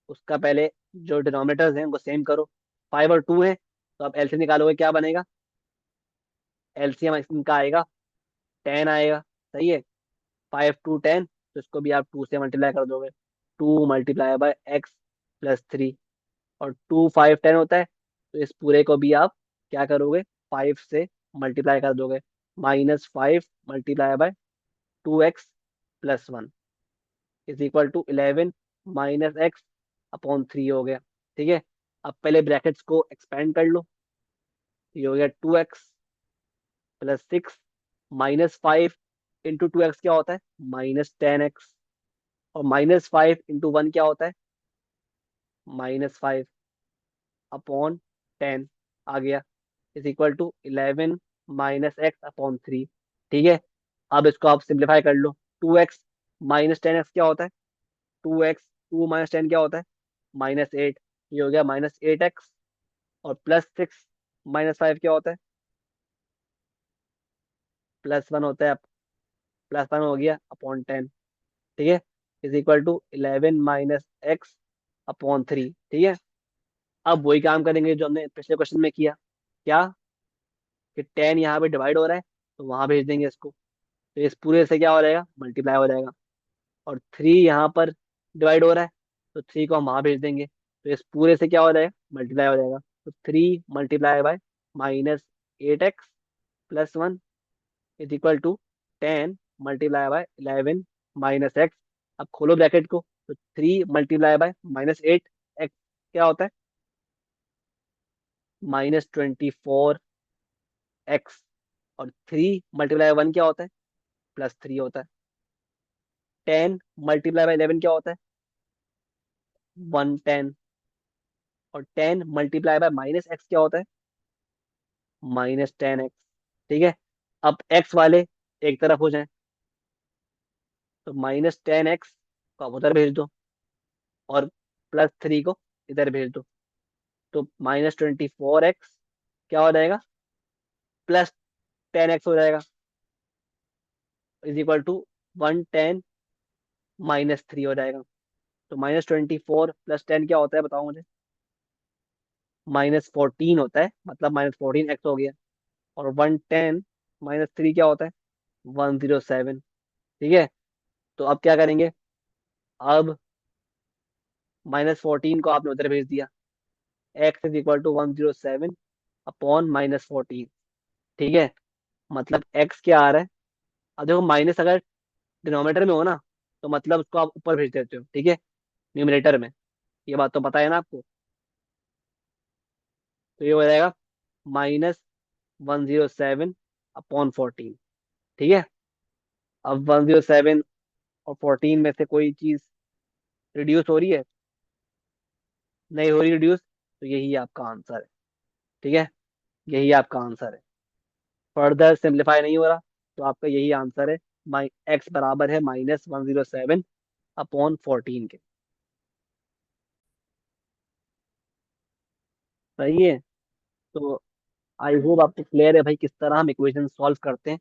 उसका पहले जो डिनोमिनेटर्स हैं वो सेम करो। फाइव और टू है, तो आप एलसीएम निकालोगे, क्या बनेगा, एलसीएम इनका आएगा, टेन आएगा। सही है। फाइव टू टेन, तो इसको भी आप टू से मल्टीप्लाई कर दोगे, to multiply by x plus three. और टू फाइव टेन होता है, तो इस पूरे को भी आप क्या करोगे, फाइव से मल्टीप्लाई कर दोगे, minus five multiply by two x plus one is equal to eleven minus x upon three हो गया। ठीक है। अब पहले ब्रैकेट्स को एक्सपेंड कर लो। ये हो गया two x plus six minus five into two x क्या होता है, माइनस टेन एक्स। और माइनस फाइव इंटू वन क्या होता है, माइनस फाइव अपॉन टेन आ गया, is equal to eleven minus x upon three. ठीक है। अब इसको आप सिंप्लीफाई कर लो। Two x minus ten x क्या होता है, two x two minus ten क्या होता है, माइनस एट। ये हो गया माइनस एट एक्स। और प्लस सिक्स माइनस फाइव क्या होता है, प्लस वन होता है। प्लस वन हो गया अपॉन टेन। ठीक है। Is equal to eleven minus x upon three. ठीक है। अब वही काम करेंगे जो हमने पिछले क्वेश्चन में किया, क्या, कि टेन यहाँ पे डिवाइड हो रहा है, तो वहां भेज देंगे इसको, तो इस पूरे से क्या हो जाएगा, मल्टीप्लाई हो जाएगा। और थ्री यहाँ पर डिवाइड हो रहा है, तो थ्री को हम वहां भेज देंगे, तो इस पूरे से क्या हो जाएगा, मल्टीप्लाई हो जाएगा। तो three multiply by minus eight x plus one is equal to ten multiply by eleven minus x. अब खोलो ब्रैकेट को, तो three multiply by minus eight x क्या होता है, माइनस ट्वेंटी फोर एक्स। और थ्री मल्टीप्लाई बाय वन क्या होता है, प्लस थ्री होता है। टेन मल्टीप्लाई बाय इलेवन क्या होता है, वन टेन। और ten multiply by minus x क्या होता है, माइनस टेन एक्स। ठीक है। अब एक्स वाले एक तरफ हो जाएं, तो माइनस टेन एक्स को आप उधर भेज दो, और प्लस थ्री को इधर भेज दो, तो माइनस ट्वेंटी फोर एक्स क्या हो जाएगा, प्लस टेन एक्स हो जाएगा, is equal to one ten minus three हो जाएगा। तो minus twenty four plus ten क्या होता है, बताओ मुझे, माइनस फोर्टीन होता है, मतलब माइनस फोर्टीन एक्स हो गया। और वन टेन माइनस थ्री क्या होता है, वन जीरो सेवन। ठीक है। तो अब क्या करेंगे, अब माइनस फोर्टीन को आपने उधर भेज दिया, x is equal to one zero seven upon minus fourteen. ठीक है। मतलब एक्स क्या आ रहा है, अब देखो माइनस अगर डिनोमिनेटर में हो ना, तो मतलब उसको आप ऊपर भेज देते हो। ठीक है, न्यूमिनेटर में। ये बात तो पता है ना आपको। तो ये हो जाएगा minus one zero seven upon fourteen. ठीक है। अब वन जीरो सेवन और फोर्टीन में से कोई चीज रिड्यूस हो रही है, नहीं हो रही रिड्यूस, तो यही आपका आंसर है। ठीक है, यही आपका आंसर है। फर्दर सिंप्लीफाई नहीं हो रहा, तो आपका यही आंसर है। माइ एक्स बराबर है minus one zero seven upon fourteen के। सही है। तो आई होप आपको क्लियर है भाई किस तरह हम इक्वेशन सॉल्व करते हैं,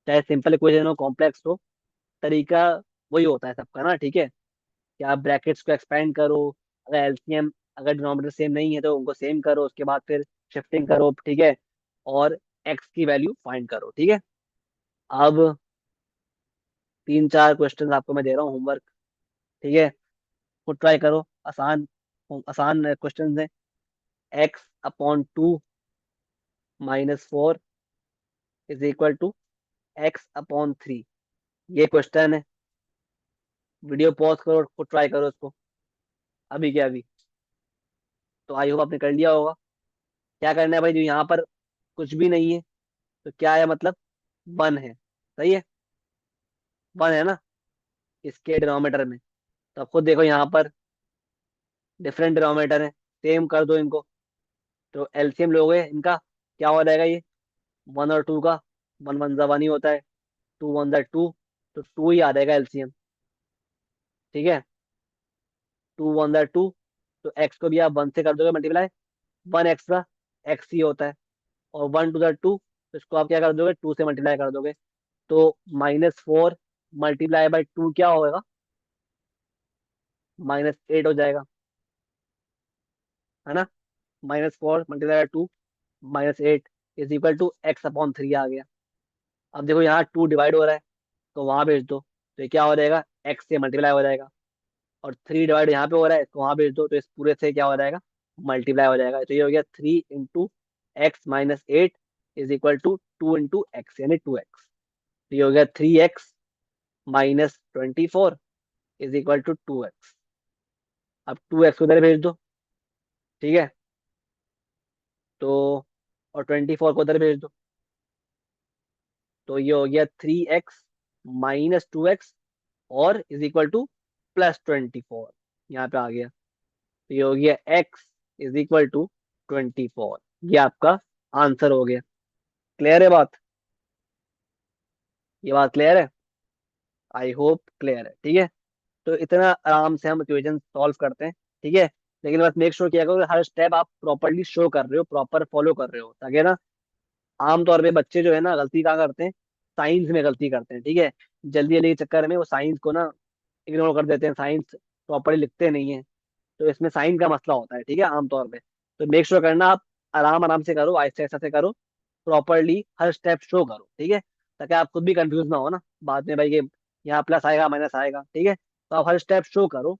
चाहे सिंपल इक्वेशन हो कॉम्प्लेक्स हो, तरीका वही होता है सबका ना, ठीक है। कि आप ब्रैकेट्स को एक्सपेंड करो, अगर एलसीएम, अगर डिनोमिनेटर सेम नहीं है तो उनको सेम करो, उसके बाद फिर शिफ्टिंग करो, ठीक है। और एक्स की वैल्यू फाइंड करो, ठीक है। अब 3 4 क्वेश्चन आपको मैं दे रहा हूँ होमवर्क, ठीक है। खुद ट्राई करो, आसान आसान क्वेश्चन है। x/2 -4 is equal to x/3, ये क्वेश्चन है। वीडियो पॉज करो और खुद ट्राई करो इसको, अभी क्या अभी। तो आई होप आपने कर लिया होगा। क्या करना है भाई, जो यहाँ पर कुछ भी नहीं है तो क्या है मतलब, 1 है, सही है। 1 है ना इसके डिनोमिनेटर में। तो अब खुद देखो यहाँ पर डिफरेंट डिनोमिनेटर है, सेम कर दो इनको। तो एलसीएम लोगे इनका, क्या हो जाएगा ये, 1 और 2 का। 1 1 ज़ा 1 ही होता है, 2 1 ज़ा 2, तो 2 ही आ जाएगा एलसीएम, ठीक है। 2 1 ज़ा 2, तो एक्स को भी आप 1 से कर दोगे मल्टीप्लाई, 1 एक्स का एक्स ही होता है। और 1 2 ज़ा 2, तो इसको आप क्या कर दोगे, 2 से मल्टीप्लाई कर दोगे। तो -4 मल्टीप्लाई बाई 2 क्या होगा, -8 हो जाएगा, है ना। -4 × 2 -8 इज इक्वल टू x/3 आ गया। अब देखो यहाँ 2 डिवाइड हो रहा है, तो वहां भेज दो, तो ये क्या हो जाएगा, x से मल्टीप्लाई हो जाएगा। और 3 डिवाइड यहाँ पे हो रहा है, इसको वहां भेज दो, तो इस पूरे से क्या हो जाएगा, मल्टीप्लाई हो जाएगा। तो ये हो गया 3 × x - 8 is equal to 2 × x, यानी 2x। तो ये हो गया 3x - 24 is equal to 2x। अब 2x उधर भेज दो, ठीक है। तो और 24 को उधर भेज दो, तो ये हो गया 3x - 2x और इज इक्वल टू +24, यहाँ पे आ गया। तो ये हो गया x इज इक्वल टू 24, ये आपका आंसर हो गया। क्लियर है बात, ये बात क्लियर है, आई होप क्लियर है, ठीक है। तो इतना आराम से हम इक्वेशन सॉल्व करते हैं, ठीक है। लेकिन बस मेक श्योर किया करो कि हर स्टेप आप प्रॉपरली शो कर रहे हो, प्रॉपर फॉलो कर रहे हो, ताकि ना आमतौर पे बच्चे जो है ना गलती कहाँ करते हैं, साइंस में गलती करते हैं, ठीक है। जल्दी जल्दी के चक्कर में वो साइंस को ना इग्नोर कर देते हैं, साइंस प्रॉपरली लिखते नहीं है। तो इसमें साइंस का मसला होता है, ठीक है, आमतौर पे। तो मेक श्योर करना आप आराम आराम से करो, आहिस्ते आहिस्ते से करो, प्रॉपरली हर स्टेप शो करो, ठीक है। ताकि आप खुद भी कंफ्यूज ना हो ना बाद में भाई कि यहाँ प्लस आएगा माइनस आएगा, ठीक है। तो आप हर स्टेप शो करो,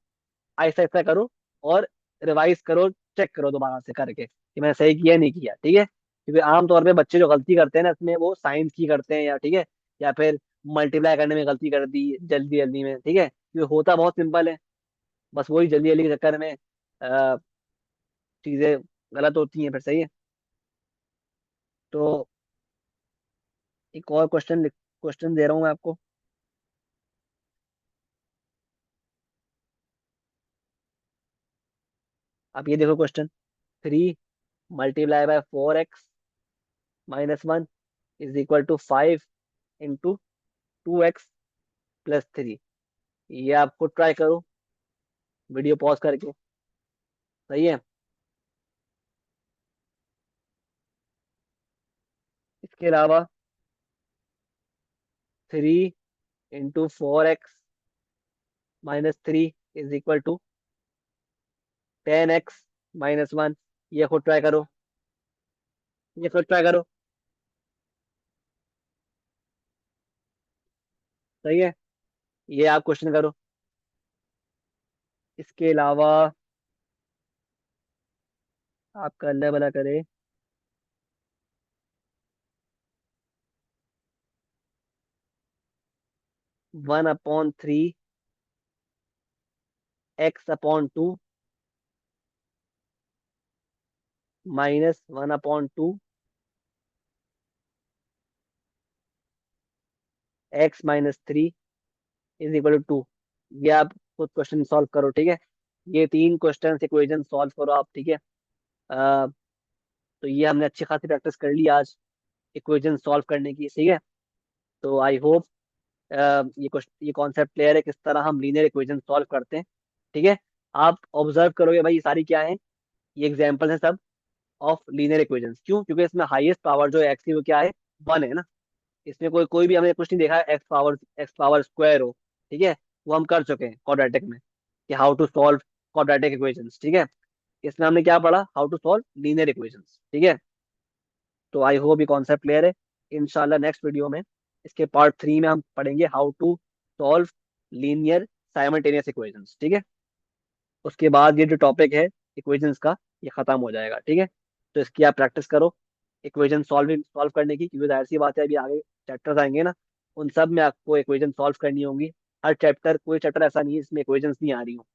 आहिस्ता आहिस्ता करो, और रिवाइज करो, चेक करो दोबारा से करके कि मैंने सही किया नहीं किया, ठीक है। क्योंकि आमतौर पे बच्चे जो गलती करते हैं ना इसमें, वो साइंस की करते हैं, या ठीक है, या फिर मल्टीप्लाई करने में गलती कर दी जल्दी जल्दी में, ठीक है, क्योंकि होता बहुत सिंपल है। बस वही जल्दी जल्दी के चक्कर में चीजें गलत होती हैं फिर, सही है। तो एक और क्वेश्चन दे रहा हूँ मैं आपको। आप ये देखो question, 3 × 4x - 1 is equal to 5 × 2x + 3। ये आपको ट्राई करो, वीडियो पॉज करके, सही है। इसके अलावा 3 × 4x - 3 is equal to 10x - 1, ये खुद ट्राई करो, ये खुद ट्राई करो, सही है। ये आप क्वेश्चन करो। इसके अलावा आपका अल्लाह भला करे, 1/3 x/2 -1/2 x - 3 is equal to 2। ये आप खुद क्वेश्चन सॉल्व करो, ठीक है। ये 3 क्वेश्चन इक्वेशन सॉल्व करो आप, ठीक है। तो ये हमने अच्छी खासी प्रैक्टिस कर ली आज इक्वेशन सॉल्व करने की, ठीक है। तो आई होप ये कॉन्सेप्ट क्लियर है किस तरह हम लीनियर इक्वेशन सॉल्व करते हैं, ठीक है। आप ऑब्जर्व करोगे भाई ये सारी क्या है, ये एग्जाम्पल है सब, ऑफ लीनियर इक्वेशंस। क्यों? क्योंकि इसमें हाईएस्ट पावर जो है एक्स की वो क्या है, 1 है ना। इसमें कोई कोई भी हमने कुछ नहीं देखा है एक्स पावर स्क्वायर हो, ठीक है। वो हम कर चुके हैं क्वाड्रेटिक में, कि how to solve quadratic equations, ठीक है। इसमें हमने क्या पढ़ा, how to solve linear equations, ठीक है। तो आई होप ये कॉन्सेप्ट क्लियर है। इंशाल्लाह नेक्स्ट वीडियो में इसके पार्ट 3 में हम पढ़ेंगे how to solve linear simultaneous equations, ठीक है। उसके बाद ये जो टॉपिक है इक्वेशंस का, ये खत्म हो जाएगा, ठीक है। तो इसकी आप प्रैक्टिस करो इक्वेशन सॉल्व करने की, क्योंकि जाहिर सी बात है अभी आगे चैप्टर्स आएंगे ना, उन सब में आपको इक्वेशन सॉल्व करनी होंगी। हर चैप्टर, कोई चैप्टर ऐसा नहीं है जिसमें इक्वेशंस नहीं आ रही हो,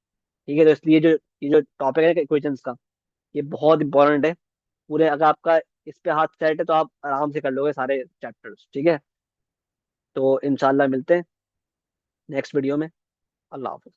ठीक है। तो इसलिए जो ये जो टॉपिक है इक्वेशंस का, ये बहुत इंपॉर्टेंट है। पूरे अगर आपका इस पे हाथ सेट है तो आप आराम से कर लोगे सारे चैप्टर्स, ठीक है। तो इंशाल्लाह मिलते हैं नेक्स्ट वीडियो में। अल्लाह हाफिज।